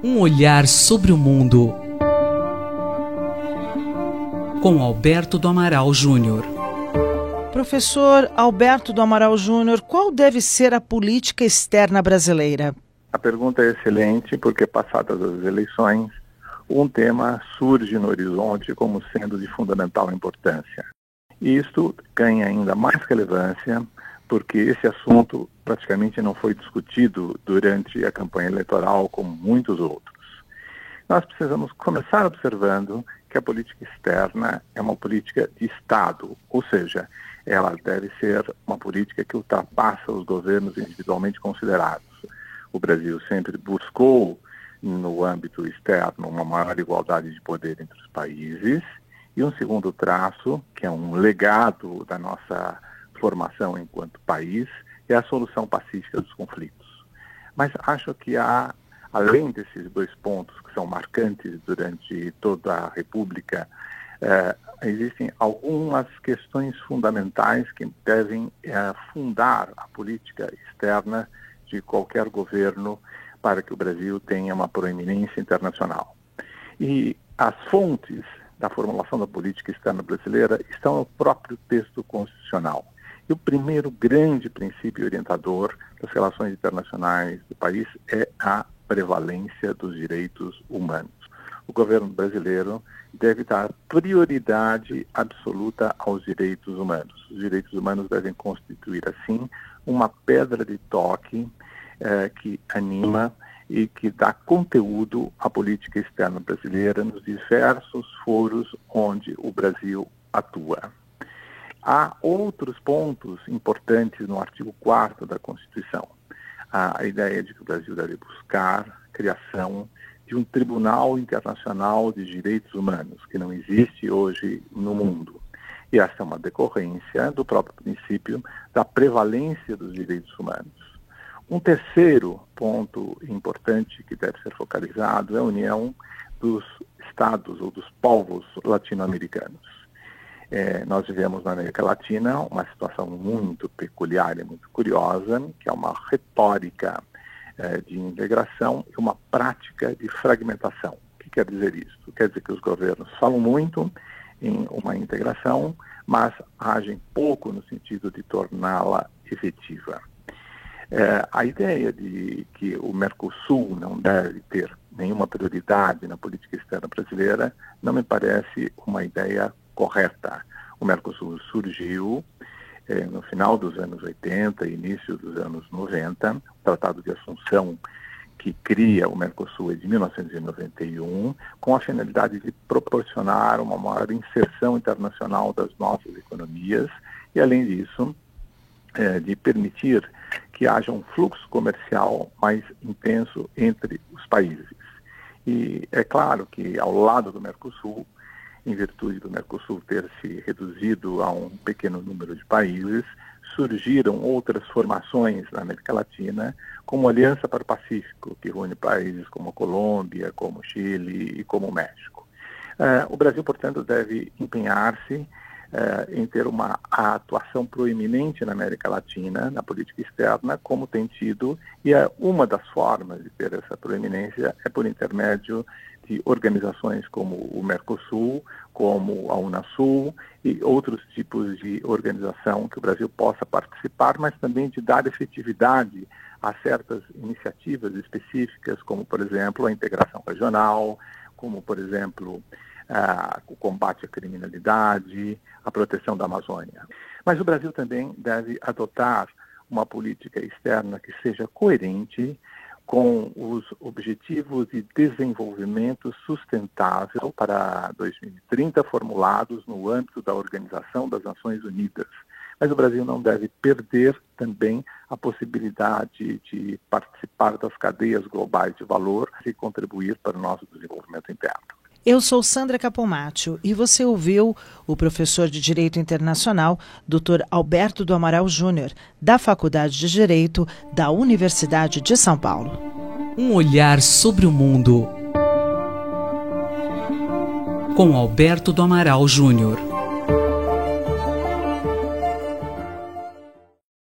Um olhar sobre o mundo, com Alberto do Amaral Júnior. Professor Alberto do Amaral Júnior, qual deve ser a política externa brasileira? A pergunta é excelente porque, passadas as eleições, um tema surge no horizonte como sendo de fundamental importância. E isto ganha ainda mais relevância porque esse assunto praticamente não foi discutido durante a campanha eleitoral como muitos outros. Nós precisamos começar observando que a política externa é uma política de Estado, ou seja, ela deve ser uma política que ultrapassa os governos individualmente considerados. O Brasil sempre buscou, no âmbito externo, uma maior igualdade de poder entre os países, e um segundo traço, que é um legado da nossa formação enquanto país, é a solução pacífica dos conflitos. Mas acho que há, além desses dois pontos que são marcantes durante toda a República, existem algumas questões fundamentais que devem fundar a política externa de qualquer governo para que o Brasil tenha uma proeminência internacional. E as fontes da formulação da política externa brasileira estão no próprio texto constitucional. E o primeiro grande princípio orientador das relações internacionais do país é a prevalência dos direitos humanos. O governo brasileiro deve dar prioridade absoluta aos direitos humanos. Os direitos humanos devem constituir, assim, uma pedra de toque que anima e que dá conteúdo à política externa brasileira nos diversos foros onde o Brasil atua. Há outros pontos importantes no artigo 4º da Constituição. A ideia de que o Brasil deve buscar a criação de um Tribunal Internacional de Direitos Humanos, que não existe hoje no mundo. E essa é uma decorrência do próprio princípio da prevalência dos direitos humanos. Um terceiro ponto importante que deve ser focalizado é a união dos estados ou dos povos latino-americanos. Nós vivemos na América Latina uma situação muito peculiar e muito curiosa, que é uma retórica de integração e uma prática de fragmentação. O que quer dizer isso? Quer dizer que os governos falam muito em uma integração, mas agem pouco no sentido de torná-la efetiva. A ideia de que o Mercosul não deve ter nenhuma prioridade na política externa brasileira não me parece uma ideia correta. O Mercosul surgiu no final dos anos 80 e início dos anos 90. O Tratado de Assunção, que cria o Mercosul, é de 1991, com a finalidade de proporcionar uma maior inserção internacional das nossas economias e, além disso, de permitir que haja um fluxo comercial mais intenso entre os países. E é claro que, ao lado do Mercosul, em virtude do Mercosul ter se reduzido a um pequeno número de países, surgiram outras formações na América Latina, como a Aliança para o Pacífico, que reúne países como a Colômbia, como o Chile e como o México. O Brasil, portanto, deve empenhar-se em ter uma atuação proeminente na América Latina, na política externa, como tem tido, e uma das formas de ter essa proeminência é por intermédio de organizações como o Mercosul, como a Unasul e outros tipos de organização que o Brasil possa participar, mas também de dar efetividade a certas iniciativas específicas, como, por exemplo, a integração regional, como, por exemplo, o combate à criminalidade, a proteção da Amazônia. Mas o Brasil também deve adotar uma política externa que seja coerente com os Objetivos de Desenvolvimento Sustentável para 2030 formulados no âmbito da Organização das Nações Unidas. Mas o Brasil não deve perder também a possibilidade de participar das cadeias globais de valor e contribuir para o nosso desenvolvimento interno. Eu sou Sandra Capomatto e você ouviu o professor de Direito Internacional, Dr. Alberto do Amaral Júnior, da Faculdade de Direito da Universidade de São Paulo. Um olhar sobre o mundo, com Alberto do Amaral Júnior.